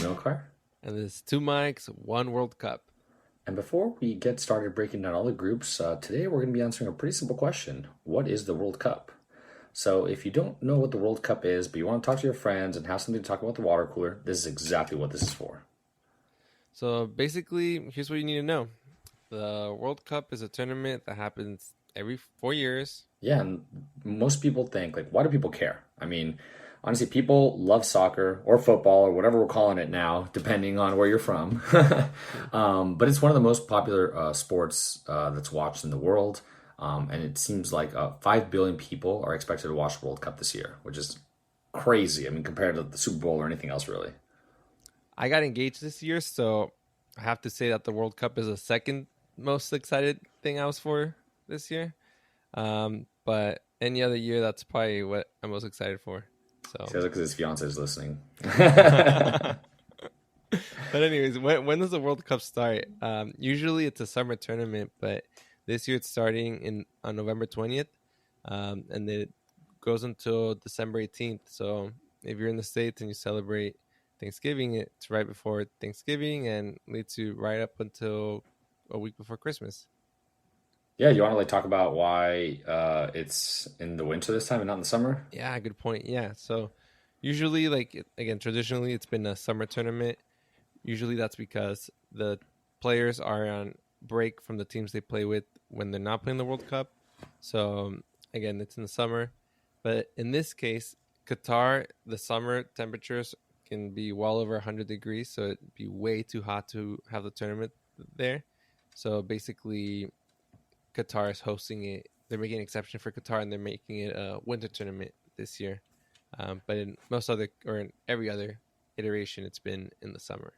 Amilcar. And there's two mics, one World Cup. And before we get started breaking down all the groups, today we're going to be answering a pretty simple question. What is the World Cup? So if you don't know what the World Cup is, but you want to talk to your friends and have something to talk about the water cooler, this is exactly what this is for. So basically, here's what you need to know. The World Cup is a tournament that happens every 4 years. Yeah, and most people think, like, why do people care? I mean, honestly, people love soccer or football or whatever we're calling it now, depending on where you're from. But it's one of the most popular sports that's watched in the world. And it seems like 5 billion people are expected to watch the World Cup this year, which is crazy. I mean, compared to the Super Bowl or anything else, really. I got engaged this year, so I have to say that the World Cup is the second most excited thing I was for this year. But any other year, that's probably what I'm most excited for. So, Sounds like his fiance is listening. but anyways, when does the World Cup start? Usually it's a summer tournament, but this year it's starting on November 20th, and it goes until December 18th. So if you're in the States and you celebrate Thanksgiving, it's right before Thanksgiving and leads you right up until a week before Christmas. Yeah, you want to like talk about why it's in the winter this time and not in the summer? Yeah, good point. Yeah, so usually, again, traditionally, it's been a summer tournament. Usually, that's because the players are on break from the teams they play with when they're not playing the World Cup. So again, it's in the summer, but in this case, Qatar, the summer temperatures can be well over 100 degrees, so it'd be way too hot to have the tournament there. So basically, Qatar is hosting it. They're making an exception for Qatar, and they're making it a winter tournament this year. But in most other or in every other iteration, it's been in the summer.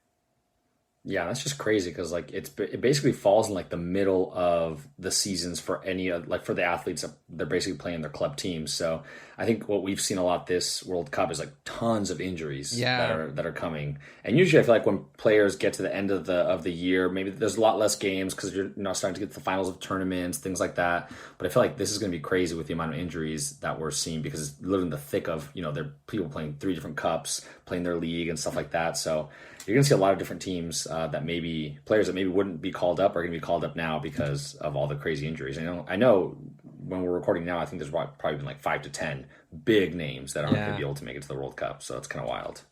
Yeah, that's just crazy because like it basically falls in like the middle of the seasons for like for the athletes that they're basically playing their club teams. So I think what we've seen a lot this World Cup is like tons of injuries Yeah, that are coming. And usually I feel like when players get to the end of the year, maybe there's a lot less games because you're not starting to get to the finals of tournaments, things like that. But I feel like this is going to be crazy with the amount of injuries that we're seeing because it's literally in the thick of there are people playing three different cups, playing their league and stuff like that. So you're going to see a lot of different teams that maybe players that maybe wouldn't be called up are going to be called up now because of all the crazy injuries. I know when we're recording now, I think there's probably been like 5 to 10 big names that aren't going to yeah, be able to make it to the World Cup. So it's kind of wild.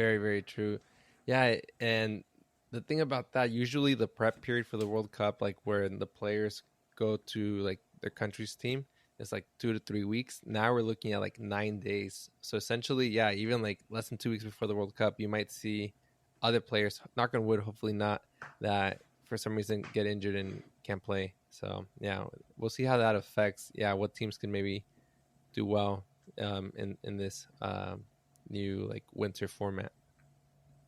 very, very true. Yeah, and the thing about that, usually the prep period for the World Cup, like where the players go to like their country's team, is like 2 to 3 weeks. Now we're looking at like 9 days. So essentially, yeah, even like less than 2 weeks before the World Cup, you might see other players, knock on wood, hopefully not, that for some reason get injured and can't play. So yeah, we'll see how that affects. Yeah, what teams can maybe do well in this new like winter format.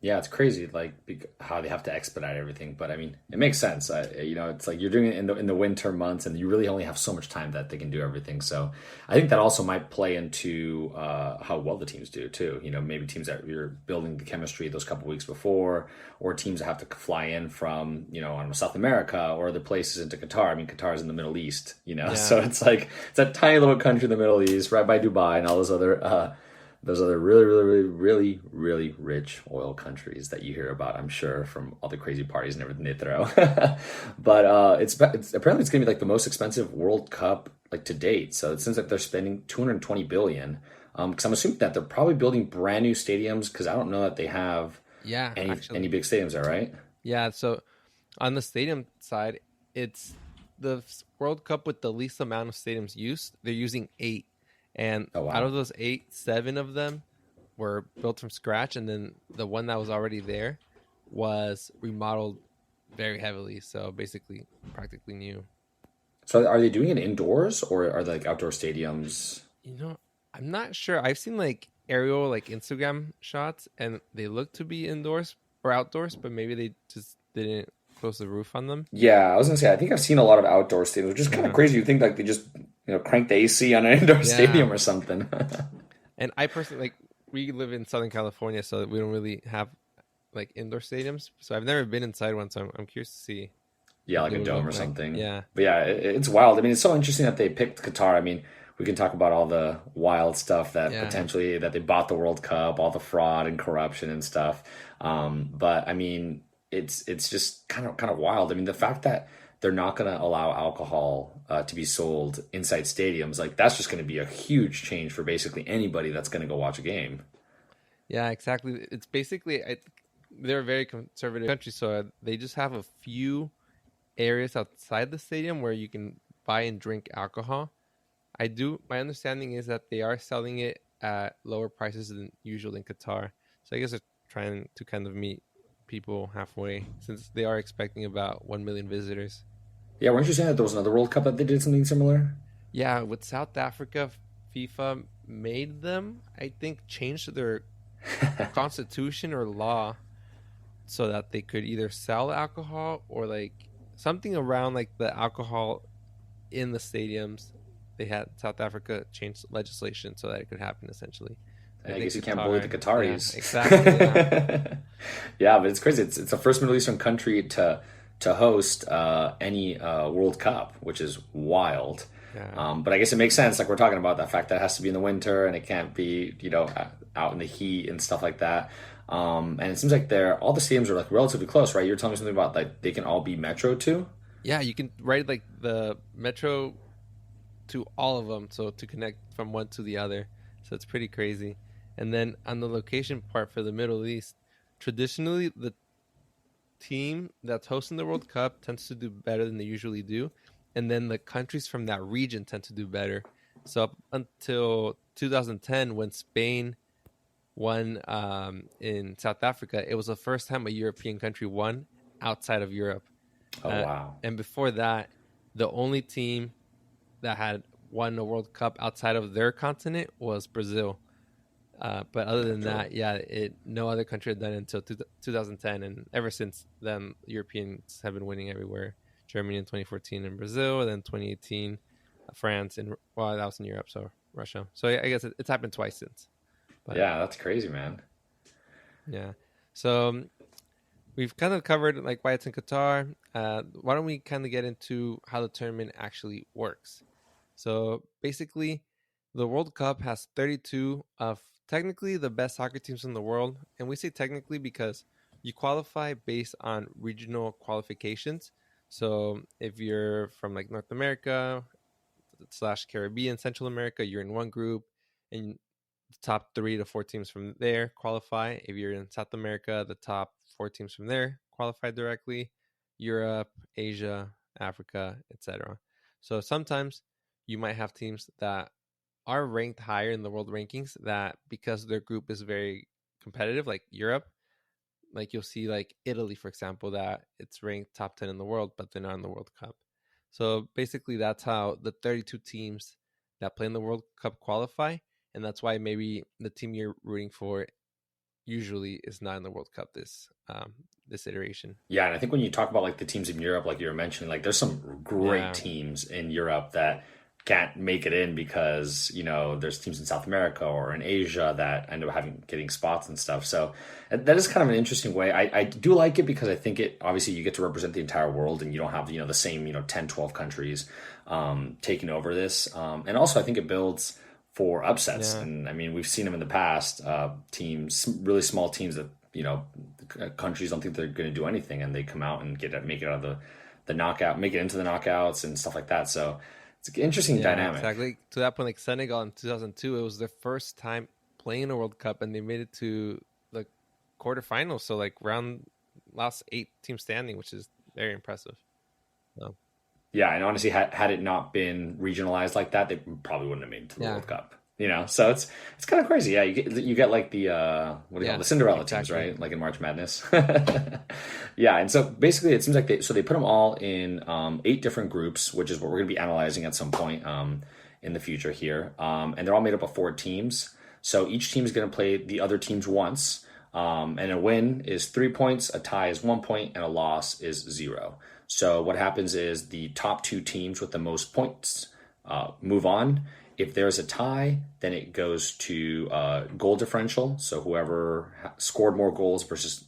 Yeah, it's crazy, like how they have to expedite everything. But I mean, it makes sense. It's like you're doing it in the winter months, and you really only have so much time that they can do everything. So I think that also might play into how well the teams do too. Maybe teams that you're building the chemistry those couple weeks before, or teams that have to fly in from I don't know, South America or other places into Qatar. I mean, Qatar is in the Middle East, Yeah, so it's like it's a tiny little country in the Middle East, right by Dubai and all those other really, really, really, really, really rich oil countries that you hear about, I'm sure, from all the crazy parties and everything they throw. But it's apparently it's gonna be like the most expensive World Cup like to date. So it seems like they're spending 220 billion. Because I'm assuming that they're probably building brand new stadiums because I don't know that they have yeah, any actually, big stadiums there, right? yeah. So on the stadium side, it's the World Cup with the least amount of stadiums used. They're using eight, and Oh out wow. of those eight, seven of them were built from scratch, and then the one that was already there was remodeled very heavily. So basically, practically new. So are they doing it indoors or are they like outdoor stadiums? You know, I'm not sure. I've seen like aerial, like Instagram shots, and they look to be indoors or outdoors, but maybe they just didn't close the roof on them. Yeah, I was gonna say I think I've seen a lot of outdoor stadiums, which is kind of Yeah. crazy. You think like they just crank the AC on an indoor Yeah. stadium or something. And I personally like we live in Southern California, so we don't really have like indoor stadiums. So I've never been inside one, so I'm curious to see Yeah, what like they a would dome or look like. something. Yeah. But yeah, it's wild. I mean, it's so interesting that they picked Qatar. I mean, we can talk about all the wild stuff that Yeah. potentially that they bought the World Cup, all the fraud and corruption and stuff. But I mean, it's just kind of wild. I mean, the fact that they're not going to allow alcohol to be sold inside stadiums, like that's just going to be a huge change for basically anybody that's going to go watch a game. Yeah, exactly. It's basically they're a very conservative country, so they just have a few areas outside the stadium where you can buy and drink alcohol. My understanding is that they are selling it at lower prices than usual in Qatar. So I guess they're trying to kind of meet people halfway since they are expecting about 1 million visitors. Yeah, weren't you saying that there was another World Cup that they did something similar? Yeah, with South Africa, FIFA made them, I think, change their constitution or law so that they could either sell alcohol or like something around like the alcohol in the stadiums. They had South Africa change legislation so that it could happen essentially. I I think guess you can't bully the Qatar, yeah, Qataris. exactly, yeah, Yeah, but it's crazy. It's the first Middle Eastern country to host any World Cup, which is wild. yeah, But I guess it makes sense, like we're talking about, the fact that it has to be in the winter and it can't be, out in the heat and stuff like that. And it seems like all the stadiums are like relatively close, right? You're telling me something about like they can all be metro too. yeah. You can ride like the metro to all of them, so to connect from one to the other. So it's pretty crazy. And then on the location part for the Middle East, traditionally the team that's hosting the World Cup tends to do better than they usually do, and then the countries from that region tend to do better. So up until 2010, when Spain won in South Africa, it was the first time a European country won outside of Europe. Oh wow. And before that, the only team that had won a World Cup outside of their continent was Brazil. But other than True. that, yeah, no other country had done it until 2010, and ever since then, Europeans have been winning everywhere. Germany in 2014 and Brazil, and then 2018, France, and well, that was in Europe, so Russia. So I guess it's happened twice since. But Yeah, that's crazy, man. yeah, so we've kind of covered like why it's in Qatar. Why don't we kind of get into how the tournament actually works? So basically, the World Cup has 32 of technically the best soccer teams in the world. And we say technically because you qualify based on regional qualifications. So if you're from like North America slash Caribbean, Central America, you're in one group, and the top 3 to 4 teams from there qualify. If you're in South America, the top 4 teams from there qualify directly. Europe, Asia, Africa, etc. So sometimes you might have teams that are ranked higher in the world rankings that because their group is very competitive, like Europe, like you'll see like Italy, for example, that it's ranked top 10 in the world, but they're not in the World Cup. So basically that's how the 32 teams that play in the World Cup qualify. And that's why maybe the team you're rooting for usually is not in the World Cup this iteration. Yeah, and I think when you talk about like the teams in Europe, like you were mentioning, like there's some great Yeah. teams in Europe that can't make it in because there's teams in South America or in Asia that end up getting spots and stuff. So that is kind of an interesting way. I do like it because I think it obviously you get to represent the entire world and you don't have the same 10 12 countries taking over this. And also I think it builds for upsets. Yeah. And I mean we've seen them in the past. Teams, really small teams that countries don't think they're going to do anything, and they come out and make it out of the knockout, make it into the knockouts and stuff like that. So it's an interesting Yeah, dynamic. exactly. To that point, like Senegal in 2002, it was their first time playing a World Cup, and they made it to the quarterfinals. So like round last 8 team standing, which is very impressive. So, Yeah, and honestly, had it not been regionalized like that, they probably wouldn't have made it to the yeah, World Cup. So it's kind of crazy. Yeah, you get like the what do you call it? yeah, The Cinderella teams, exactly. right? Like in March Madness. Yeah, and so basically, it seems like they put them all in 8 different groups, which is what we're going to be analyzing at some point in the future here. And they're all made up of 4 teams. So each team is going to play the other teams once. And a win is 3 points, a tie is 1 point, and a loss is 0. So what happens is the top 2 teams with the most points move on. If there's a tie, then it goes to goal differential. So whoever scored more goals versus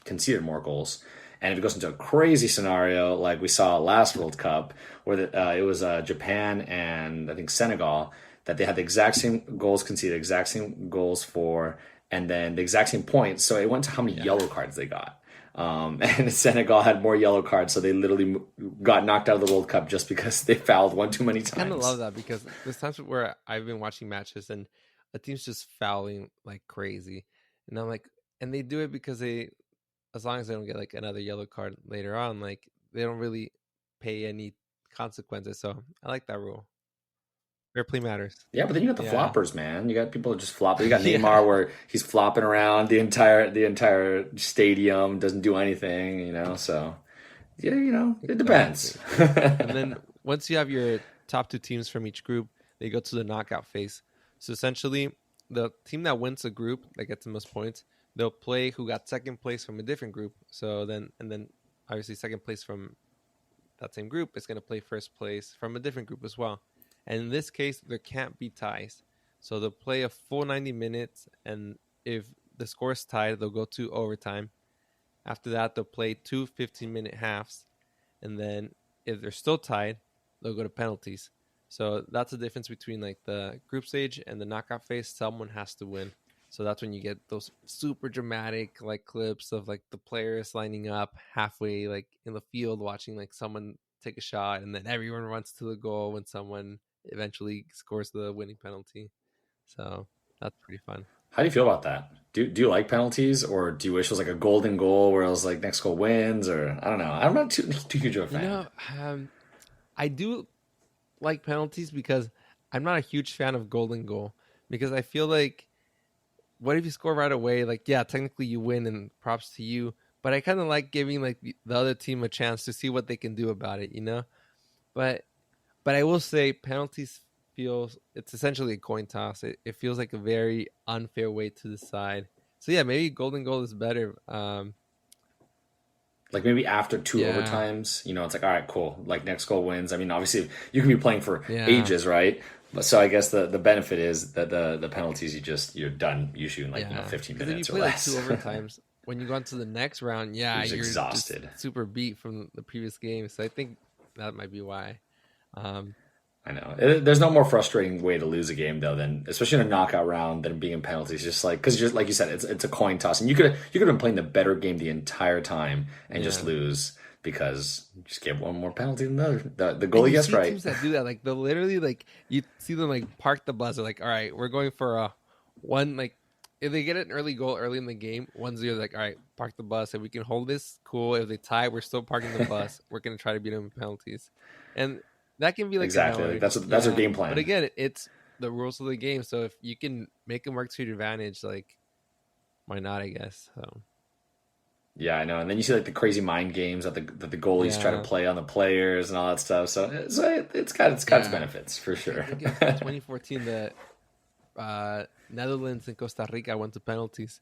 conceded more goals. And if it goes into a crazy scenario like we saw last World Cup, where it was Japan and I think Senegal, that they had the exact same goals conceded, exact same goals for, and then the exact same points. So it went to how many Yeah. yellow cards they got. And Senegal had more yellow cards, so they literally got knocked out of the World Cup just because they fouled one too many I kind of love times. that because there's times where I've been watching matches and a team's just fouling like crazy, and I'm like, and they do it because they, as long as they don't get like another yellow card later on, like they don't really pay any consequences. So I like that rule. Fair play matters. Yeah, but then you got the Yeah. floppers, man. You got people that just flop. You got Yeah. Neymar where he's flopping around the entire stadium, doesn't do anything, So yeah, it depends. Exactly. And then once you have your top two teams from each group, they go to the knockout phase. So essentially, the team that wins a group that gets the most points, they'll play who got second place from a different group. So then, and then obviously second place from that same group is going to play first place from a different group as well. And in this case, there can't be ties. So they'll play a full 90 minutes, and if the score is tied, they'll go to overtime. After that, they'll play two 15-minute halves, and then if they're still tied, they'll go to penalties. So that's the difference between like the group stage and the knockout phase. Someone has to win. So that's when you get those super dramatic like clips of like the players lining up halfway like in the field watching like someone take a shot, and then everyone runs to the goal when someone eventually scores the winning penalty. So that's pretty fun. How do you feel about that? Do you like penalties, or do you wish it was like a golden goal where it was like next goal wins, or I don't know. I'm not too huge of a You fan. know, I do like penalties because I'm not a huge fan of golden goal because I feel like what if you score right away? Like, yeah, technically you win and props to you, but I kind of like giving like the other team a chance to see what they can do about it, you know? But I will say penalties feels it's essentially a coin toss. It feels like a very unfair way to decide. So yeah, maybe golden goal is better. Like maybe after two Yeah, overtimes, it's like all right, cool. Like next goal wins. I mean, obviously you can be playing for yeah, ages, right? But so I guess the benefit is that the penalties you're done usually in like yeah. 15 Because if you minutes or play like two less. overtimes, when you go on to the next round, You're yeah, just you're just exhausted. super beat from the previous game. So I think that might be why. Um, I know. There's no more frustrating way to lose a game though than, especially in a knockout round, than being in penalties. Just like because just like you said, it's a coin toss, and you could have been playing the better game the entire time and just yeah. lose because you just get one more penalty than the other. The And goalie you gets see right. teams that do that, like they'll literally like you see them like park the bus. They're like, all right, we're going for a one like if they get an early goal early in the game, 1-0, like, all right, park the bus. If we can hold this, cool. If they tie, we're still parking the bus. We're gonna try to beat them in penalties. And that can be like Exactly. Like annoying. that's their Yeah. game But plan. again, it's the rules of the game. So if you can make them work to your advantage, like why not, I guess. So Yeah, I know. And then you see like the crazy mind games that the goalies try to yeah. play on the players and all that stuff. So it's got its Yeah. benefits for I sure. think in 2014 the Netherlands and Costa Rica went to penalties.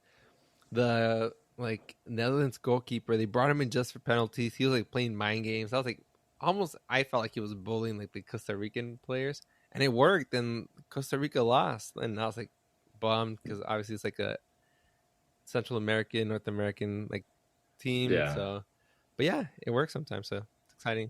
The like Netherlands goalkeeper, they brought him in just for penalties. He was like playing mind games. I was like almost I felt like he was bullying like the Costa Rican players. And it worked and Costa Rica lost. And I was like bummed because obviously it's like a Central American, North American like team. Yeah. So but yeah, it works sometimes, so it's exciting.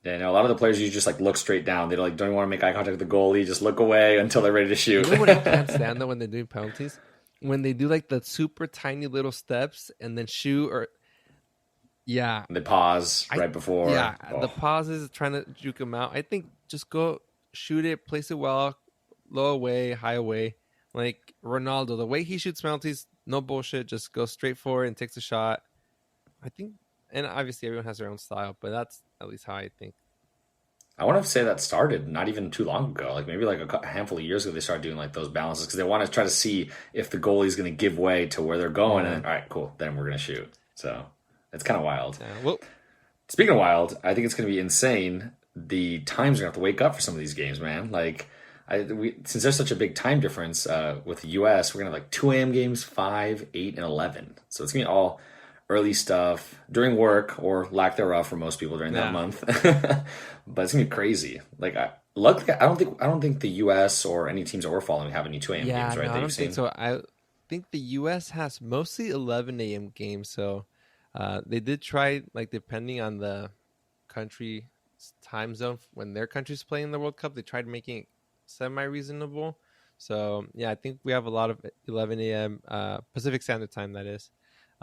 Yeah, I know a lot of the players you just like look straight down. They don't even want to make eye contact with the goalie. Just look away until they're ready to You shoot. know what I can't stand though when they're doing penalties? When they do like the super tiny little steps and then shoot or yeah, They pause I right before. yeah, the Oh, pauses trying to juke him out. I think just go shoot it, place it well, low away, high away. Like Ronaldo, the way he shoots penalties, no bullshit. Just go straight for it and takes a shot. I think, and obviously everyone has their own style, but that's at least how I think. I want to say that started not even too long ago. Like maybe like a handful of years ago, they started doing like those balances because they want to try to see if the goalie's going to give way to where they're going, and Yeah, then all right, cool, then we're going to shoot. So it's kind of wild. yeah. Well, Speaking of wild, I think it's going to be insane. The times are going to have to wake up for some of these games, man. Like, since there's such a big time difference with the U.S., we're going to have like 2 a.m. games, 5, 8, and 11. So it's going to be all early stuff during work or lack thereof for most people during that yeah, month. But it's going to be crazy. Like, luckily, I don't think the U.S. or any teams that we're following have any 2 a.m. yeah. games, No, right? I That you've don't think seen. so. I think the U.S. has mostly 11 a.m. games, so They did try, like, depending on the country time zone when their country's playing the World Cup, they tried making it semi-reasonable. So yeah, I think we have a lot of 11 a.m. Pacific Standard Time, that is,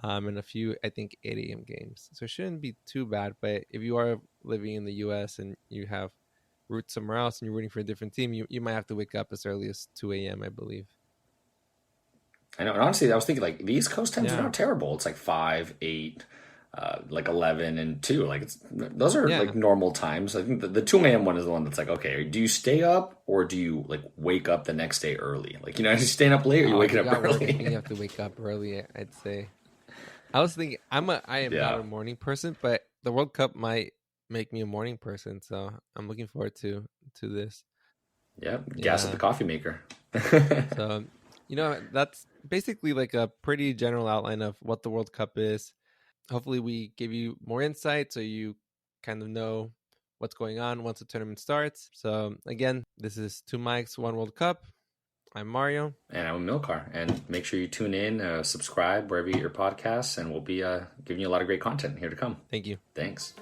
and a few, I think, 8 a.m. games. So it shouldn't be too bad. But if you are living in the U.S. and you have roots somewhere else and you're rooting for a different team, you might have to wake up as early as 2 a.m., I believe. I know, and honestly, I was thinking like the East Coast times are Yeah, not terrible. It's like 5, 8, like 11 and 2. Like those are like yeah. normal times. I think the 2 a.m. one is the one that's like, okay, do you stay up or do you like wake up the next day early? Like, are you staying up late or are you Oh, if waking you up got work, I think you early? have to wake up early, I'd say. I was thinking I am not Yeah. a morning person, but the World Cup might make me a morning person, so I'm looking forward to this. Yeah. Gas at the Yeah. coffee maker. So, that's basically like a pretty general outline of what the World Cup is. Hopefully we give you more insight so you kind of know what's going on once the tournament starts. So, again, this is Two Mics, One World Cup. I'm Mario. And I'm Amilcar. And make sure you tune in, subscribe wherever you get your podcasts, and we'll be giving you a lot of great content here to come. Thank you. Thanks.